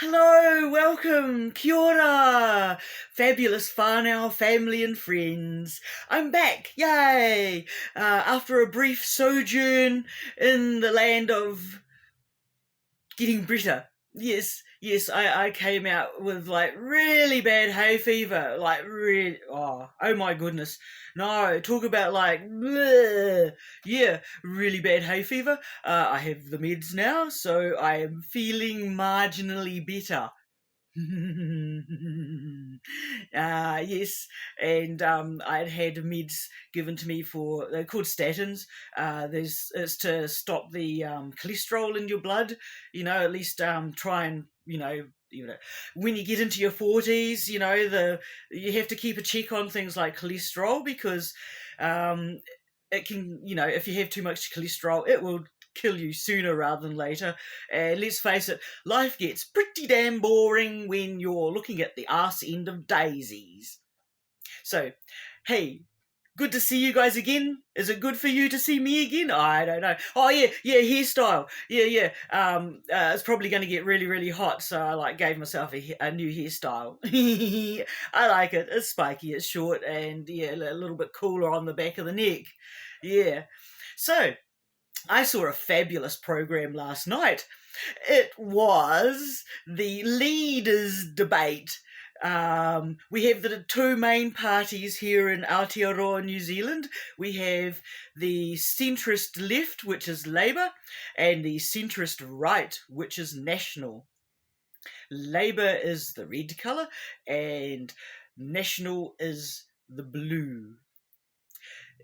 Hello, welcome, kia ora, fabulous whānau, family and friends. I'm back, yay! After a brief sojourn in the land of getting better. Yes, I came out with like really bad hay fever, like really, oh my goodness. No, talk about like, bleh. Yeah, really bad hay fever. I have the meds now, so I am feeling marginally better. Yes, and I'd had meds given to me for they're called statins. There's it's to stop the cholesterol in your blood. At least try and when you get into your 40s, you have to keep a check on things like cholesterol because um, it can, if you have too much cholesterol, it will kill you sooner rather than later. And let's face it, life gets pretty damn boring when you're looking at the arse end of daisies. So, hey, good to see you guys again. Is it good for you to see me again? I don't know. Oh yeah, hairstyle. Yeah. It's probably going to get really, really hot, so I gave myself a new hairstyle. I like it. It's spiky, it's short, and yeah, a little bit cooler on the back of the neck. Yeah. So I saw a fabulous program last night. It was the leaders' debate. We have the two main parties here in Aotearoa, New Zealand. We have the centrist left, which is Labour, and the centrist right, which is National. Labour is the red colour, and National is the blue.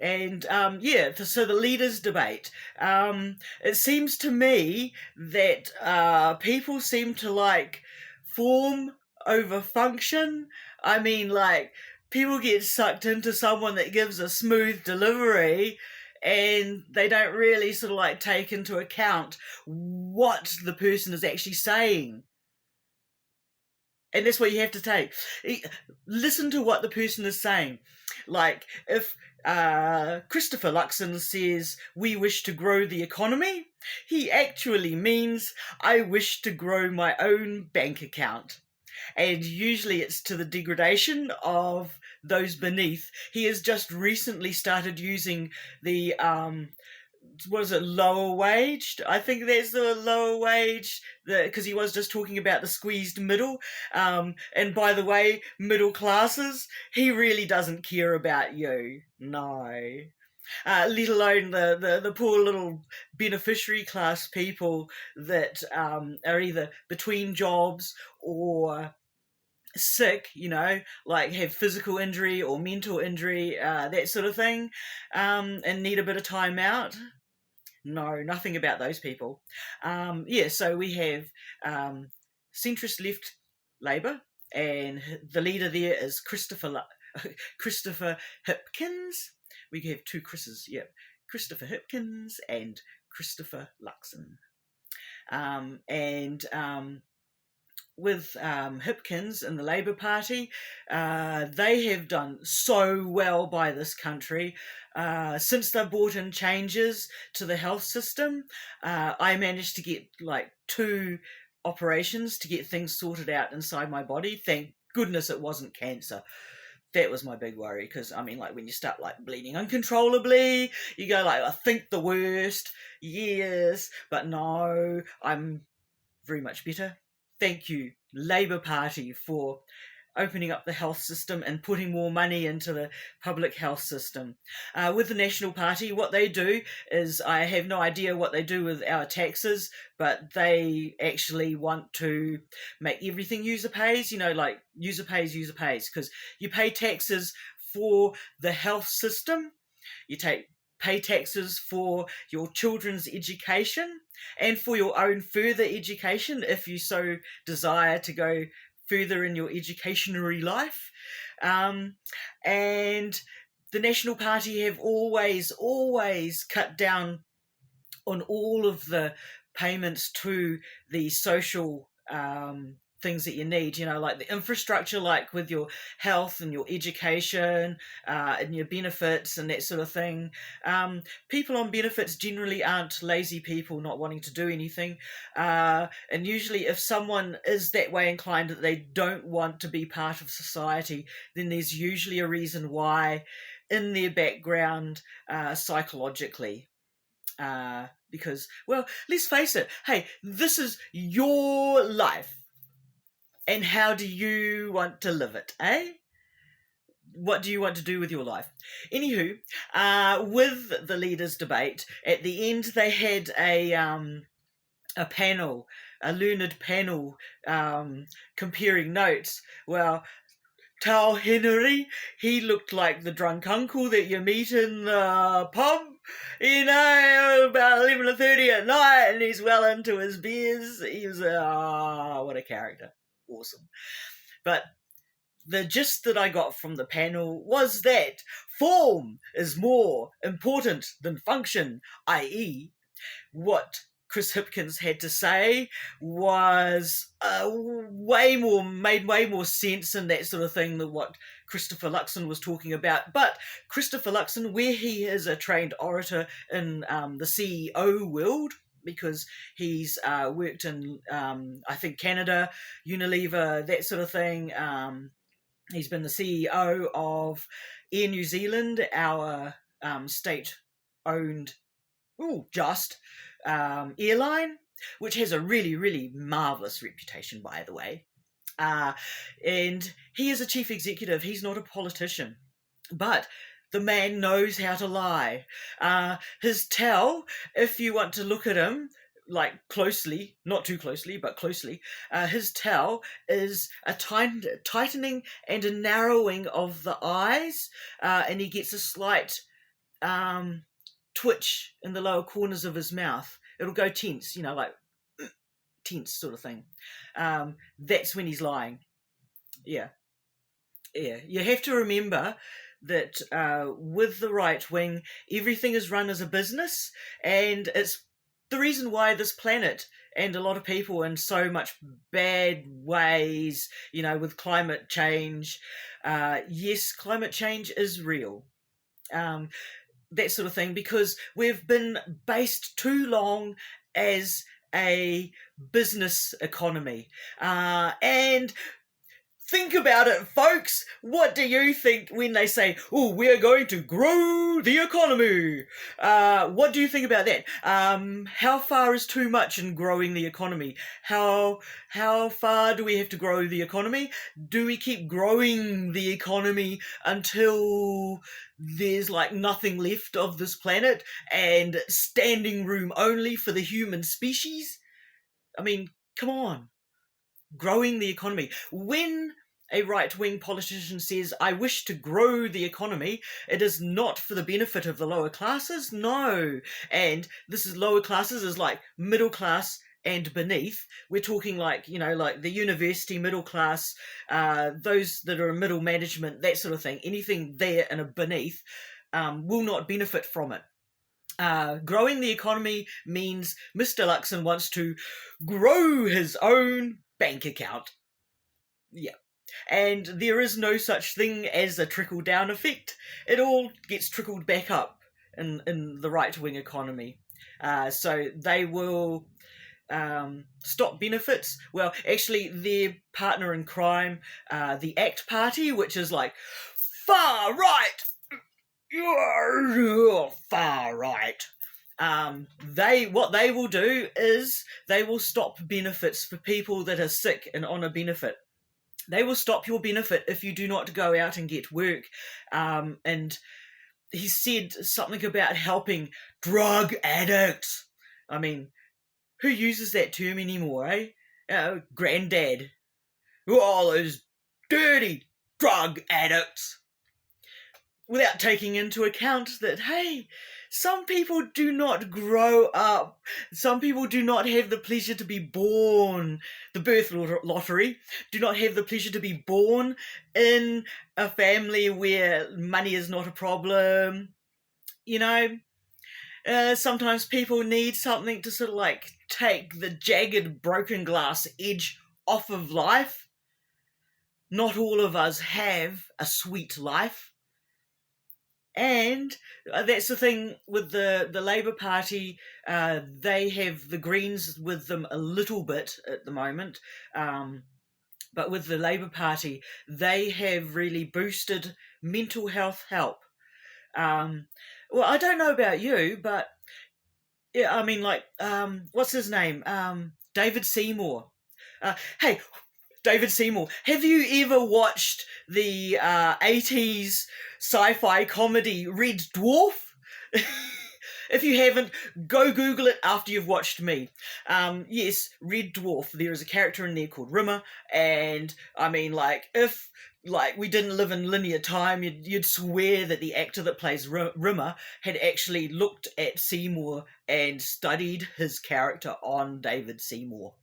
And so the leaders' debate. It seems to me that people seem to like form over function. I mean, people get sucked into someone that gives a smooth delivery and they don't really sort of take into account what the person is actually saying. And that's what you have to take. Listen to what the person is saying. Like, if Christopher Luxon says, "We wish to grow the economy," he actually means, "I wish to grow my own bank account." And usually it's to the degradation of those beneath. He has just recently started using the what is it, lower wage? I think there's the lower wage, because he was just talking about the squeezed middle. And by the way, middle classes, he really doesn't care about you. No. Let alone the poor little beneficiary class people that are either between jobs or sick, have physical injury or mental injury, that sort of thing, and need a bit of time out. No, nothing about those people. So we have centrist left Labour, and the leader there is Christopher Hipkins. We have two Chris's, yep. Christopher Hipkins and Christopher Luxon. With Hipkins and the Labour Party, they have done so well by this country. Since they brought in changes to the health system, I managed to get 2 operations to get things sorted out inside my body. Thank goodness it wasn't cancer. That was my big worry, because when you start bleeding uncontrollably, you go I think the worst. Yes, but no, I'm very much better. Thank you, Labour Party, for opening up the health system and putting more money into the public health system. With the National Party, what they do is, I have no idea what they do with our taxes, but they actually want to make everything user pays, user pays, because you pay taxes for the health system, you pay taxes for your children's education and for your own further education if you so desire to go further in your educationary life. And the National Party have always cut down on all of the payments to the social things that you need, like the infrastructure, like with your health and your education, and your benefits and that sort of thing. People on benefits generally aren't lazy people not wanting to do anything. And usually if someone is that way inclined that they don't want to be part of society, then there's usually a reason why in their background, psychologically. Because, well, let's face it, hey, this is your life. And how do you want to live it, eh? What do you want to do with your life? Anywho, with the leaders' debate, at the end they had a panel, a learned panel, comparing notes. Well, Tao Henry, he looked like the drunk uncle that you meet in the pub, about 11:30 at night, and he's well into his beers. He was, what a character. Awesome. But the gist that I got from the panel was that form is more important than function, i.e., what Chris Hipkins had to say was made way more sense and that sort of thing than what Christopher Luxon was talking about. But Christopher Luxon, where he is a trained orator in the CEO world, because he's worked in, I think, Canada, Unilever, that sort of thing. He's been the CEO of Air New Zealand, our state-owned, airline, which has a really, really marvellous reputation, by the way. And he is a chief executive. He's not a politician. But the man knows how to lie. His tell, if you want to look at him, like closely, not too closely, but closely, his tell is a tightening and a narrowing of the eyes, and he gets a slight twitch in the lower corners of his mouth. It'll go tense, like tense sort of thing. That's when he's lying. Yeah. You have to remember that with the right wing, everything is run as a business, and it's the reason why this planet and a lot of people in so much bad ways, with climate change. Yes, climate change is real. That sort of thing, because we've been based too long as a business economy. And think about it, folks. What do you think when they say, we're going to grow the economy? What do you think about that? How far is too much in growing the economy? How far do we have to grow the economy? Do we keep growing the economy until there's nothing left of this planet and standing room only for the human species? I mean, come on. Growing the economy. When a right-wing politician says, I wish to grow the economy, it is not for the benefit of the lower classes, no. And this is lower classes is like middle class and beneath. We're talking like the university middle class, those that are in middle management, that sort of thing. Anything there and a beneath will not benefit from it. Growing the economy means Mr. Luxon wants to grow his own bank account. Yeah. And there is no such thing as a trickle-down effect. It all gets trickled back up in the right-wing economy. So they will stop benefits. Well, actually, their partner in crime, the ACT Party, which is like far right. Far right. What they will do is they will stop benefits for people that are sick and on a benefit. They will stop your benefit if you do not go out and get work. And he said something about helping drug addicts. I mean, who uses that term anymore, eh? Granddad. All those dirty drug addicts. Without taking into account that, hey, some people do not grow up. Some people do not have the pleasure to be born. The birth lottery. Do not have the pleasure to be born in a family where money is not a problem. Sometimes people need something to sort of take the jagged, broken glass edge off of life. Not all of us have a sweet life. And that's the thing with the Labour Party. They have the Greens with them a little bit at the moment. But with the Labour Party, they have really boosted mental health help. Well, I don't know about you, but yeah, I mean, like, what's his name? David Seymour. Hey, David Seymour, have you ever watched the 80s sci-fi comedy Red Dwarf? If you haven't, go Google it after you've watched me. Yes, Red Dwarf. There is a character in there called Rimmer, and I mean, like, if we didn't live in linear time, you'd swear that the actor that plays Rimmer had actually looked at Seymour and studied his character on David Seymour.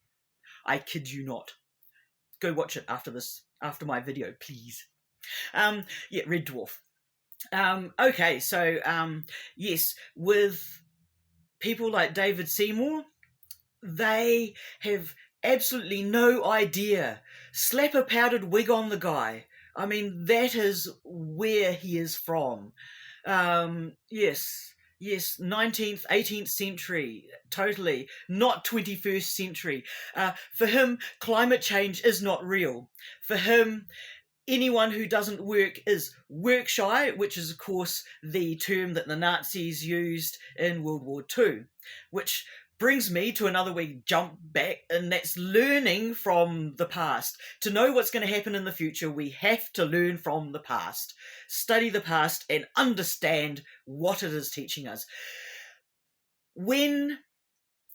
I kid you not. Go watch it after my video, please. Yeah, Red Dwarf. Okay, so yes, with people like David Seymour, they have absolutely no idea. Slap a powdered wig on the guy. I mean, that is where he is from. Yes, 19th, 18th century, totally, not 21st century. For him, climate change is not real. For him, anyone who doesn't work is work shy, which is, of course, the term that the Nazis used in World War II, which brings me to another wee jump back, and that's learning from the past. To know what's going to happen in the future, we have to learn from the past, study the past, and understand what it is teaching us. When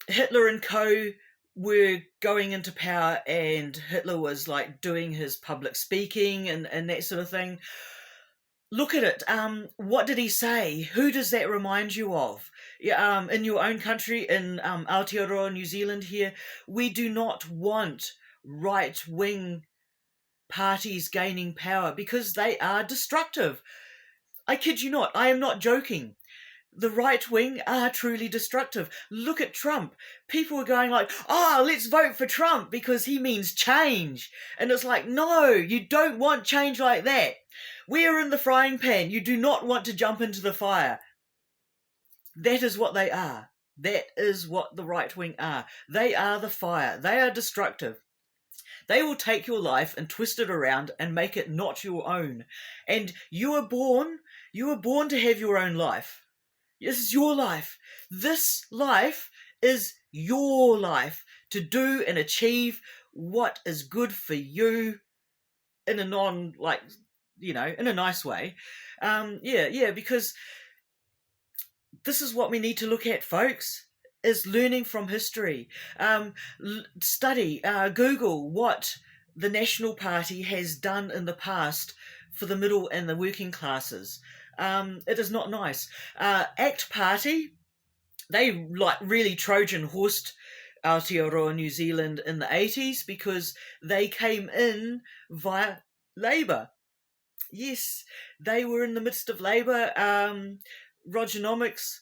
Hitler and co were going into power and Hitler was like doing his public speaking and that sort of thing, look at it. What did he say? Who does that remind you of? In your own country, in Aotearoa, New Zealand here, we do not want right-wing parties gaining power because they are destructive. I kid you not. I am not joking. The right wing are truly destructive. Look at Trump. People are going like, let's vote for Trump because he means change. And it's like, no, you don't want change like that. We are in the frying pan. You do not want to jump into the fire. That is what they are. That is what the right wing are. They are the fire. They are destructive. They will take your life and twist it around and make it not your own. And you were born to have your own life. This is your life. This life is your life to do and achieve what is good for you in a in a nice way. Because this is what we need to look at, folks, is learning from history. Study, Google what the National Party has done in the past for the middle and the working classes. It is not nice. ACT Party, they really Trojan horsed Aotearoa New Zealand in the 80s because they came in via Labour. Yes, they were in the midst of Labour. Rogernomics,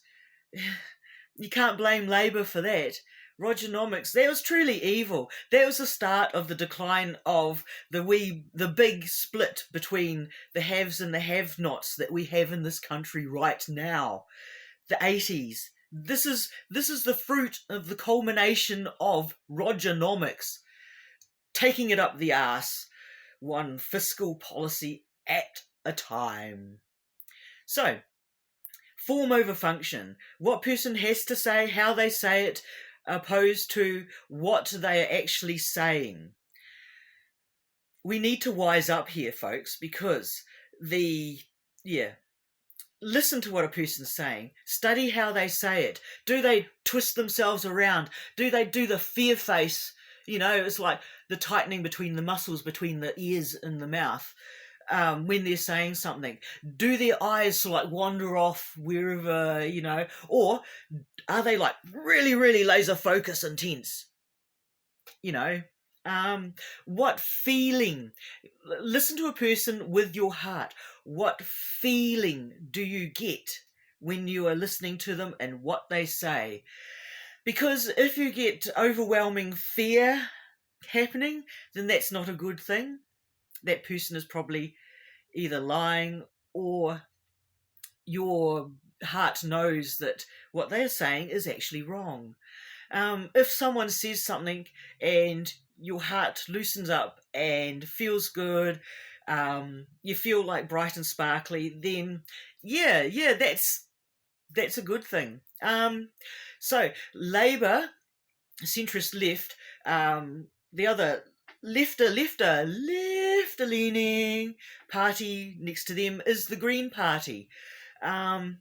you can't blame Labour for that. Rogernomics, that was truly evil. That was the start of the decline of the big split between the haves and the have-nots that we have in this country right now. The 80s. This is the fruit of the culmination of Rogernomics. Taking it up the arse, one fiscal policy at a time. So, form over function. What person has to say, how they say it, opposed to what they are actually saying. We need to wise up here, folks, because listen to what a person's saying. Study how they say it. Do they twist themselves around? Do they do the fear face? It's like the tightening between the muscles between the ears and the mouth. When they're saying something, do their eyes wander off wherever, or are they really, really laser focus and tense? What feeling? Listen to a person with your heart. What feeling do you get when you are listening to them and what they say? Because if you get overwhelming fear, happening, then that's not a good thing. That person is probably either lying, or your heart knows that what they're saying is actually wrong. If someone says something and your heart loosens up and feels good, you feel like bright and sparkly, then yeah, that's a good thing. So Labour, centrist left, the other lefter leaning party next to them is the Green Party. And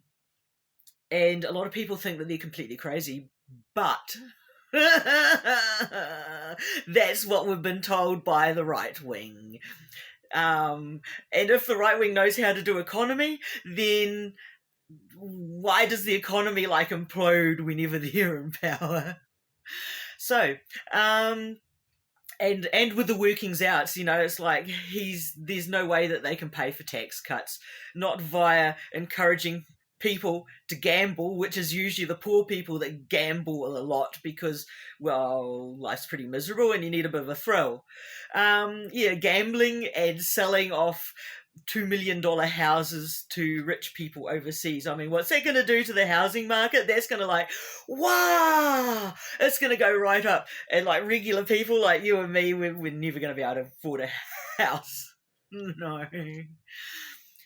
a lot of people think that they're completely crazy, but that's what we've been told by the right wing. And if the right wing knows how to do economy, then why does the economy implode whenever they're in power? So, and with the workings out, it's like there's no way that they can pay for tax cuts, not via encouraging people to gamble, which is usually the poor people that gamble a lot because, well, life's pretty miserable and you need a bit of a thrill. Gambling and selling off $2 million houses to rich people overseas. I mean, what's that going to do to the housing market? That's going to wow, it's going to go right up. And regular people like you and me, we're never going to be able to afford a house. No.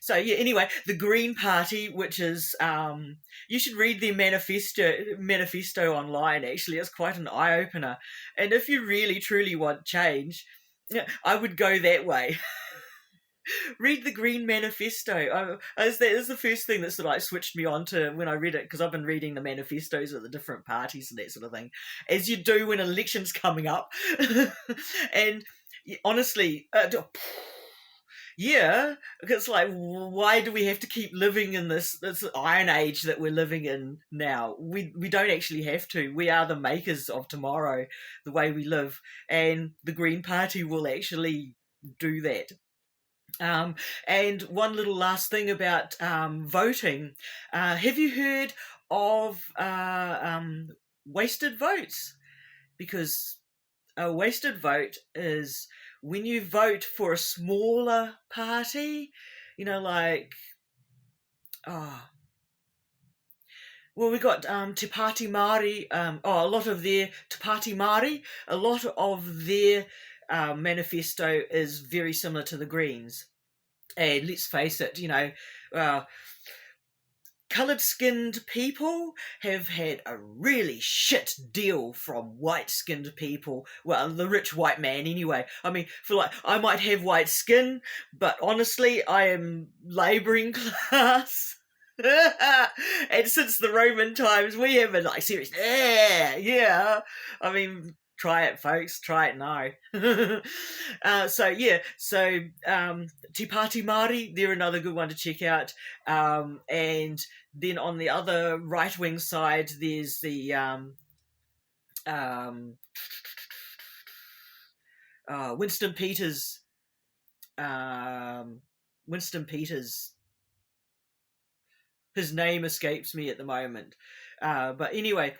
So anyway, the Green Party, which is, you should read their manifesto online, actually. It's quite an eye-opener. And if you really, truly want change, I would go that way. Read the Green Manifesto. That is the first thing that sort of switched me on to when I read it, because I've been reading the manifestos of the different parties and that sort of thing, as you do when an election's coming up. And honestly, yeah, because why do we have to keep living in this iron age that we're living in now? We don't actually have to. We are the makers of tomorrow, the way we live, and the Green Party will actually do that. And one little last thing about voting. Have you heard of wasted votes? Because a wasted vote is when you vote for a smaller party, we got Te Pāti Māori, a lot of their Te Pāti Māori, a lot of their manifesto is very similar to the Greens. And let's face it, coloured-skinned people have had a really shit deal from white-skinned people. Well, the rich white man anyway. I mean, I might have white skin, but honestly, I am labouring class. And since the Roman times, we have been serious. Yeah. I mean, try it, folks. Try it now. So Te Pāti Māori, they're another good one to check out. And then on the other right-wing side, there's the Winston Peters. His name escapes me at the moment. But anyway,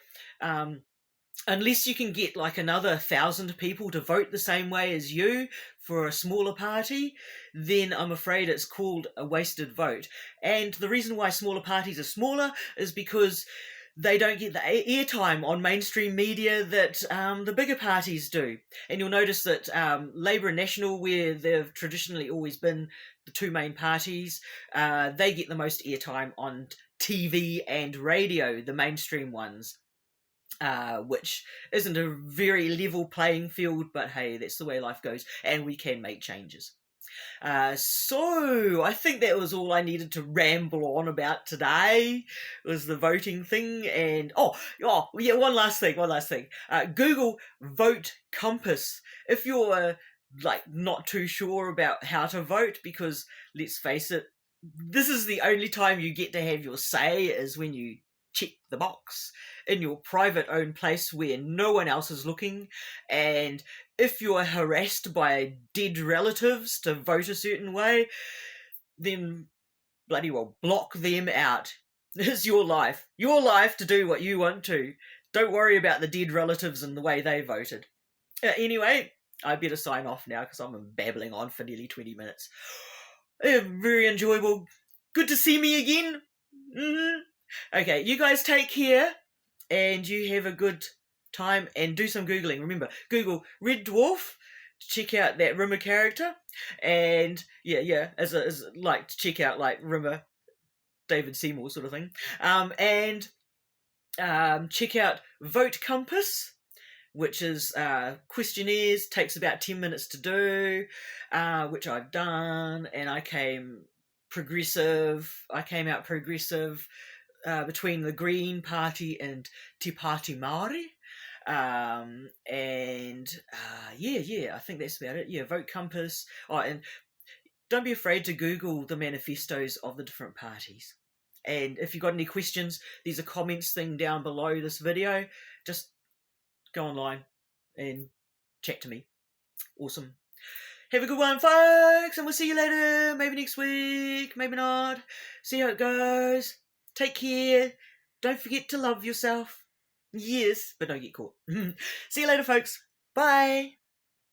unless you can get another 1,000 people to vote the same way as you for a smaller party, then I'm afraid it's called a wasted vote. And the reason why smaller parties are smaller is because they don't get the airtime on mainstream media that the bigger parties do. And you'll notice that Labour and National, where they've traditionally always been the two main parties, they get the most airtime on TV and radio, the mainstream ones. Which isn't a very level playing field, but hey, that's the way life goes, and we can make changes. So I think that was all I needed to ramble on about today, was the voting thing. And one last thing. Google Vote Compass if you're not too sure about how to vote, because let's face it, this is the only time you get to have your say, is when you check the box in your private own place where no one else is looking. And if you're harassed by dead relatives to vote a certain way, then bloody well block them out. It's your life to do what you want to. Don't worry about the dead relatives and the way they voted. Anyway, I better sign off now because I'm babbling on for nearly 20 minutes. Very enjoyable. Good to see me again. Okay, you guys take care and you have a good time and do some Googling. Remember, Google Red Dwarf to check out that Rimmer character, and as like to check out like Rimmer, David Seymour sort of thing, and check out Vote Compass, which is questionnaires, takes about 10 minutes to do, which I've done, and I came out progressive between the Green Party and Te Pāti Māori. I think that's about it. Vote Compass. And don't be afraid to Google the manifestos of the different parties. And if you've got any questions, there's a comments thing down below this video. Just go online and chat to me. Awesome. Have a good one, folks, and we'll see you later. Maybe next week, maybe not. See how it goes. Take care. Don't forget to love yourself. Yes, but don't get caught. See you later, folks. Bye.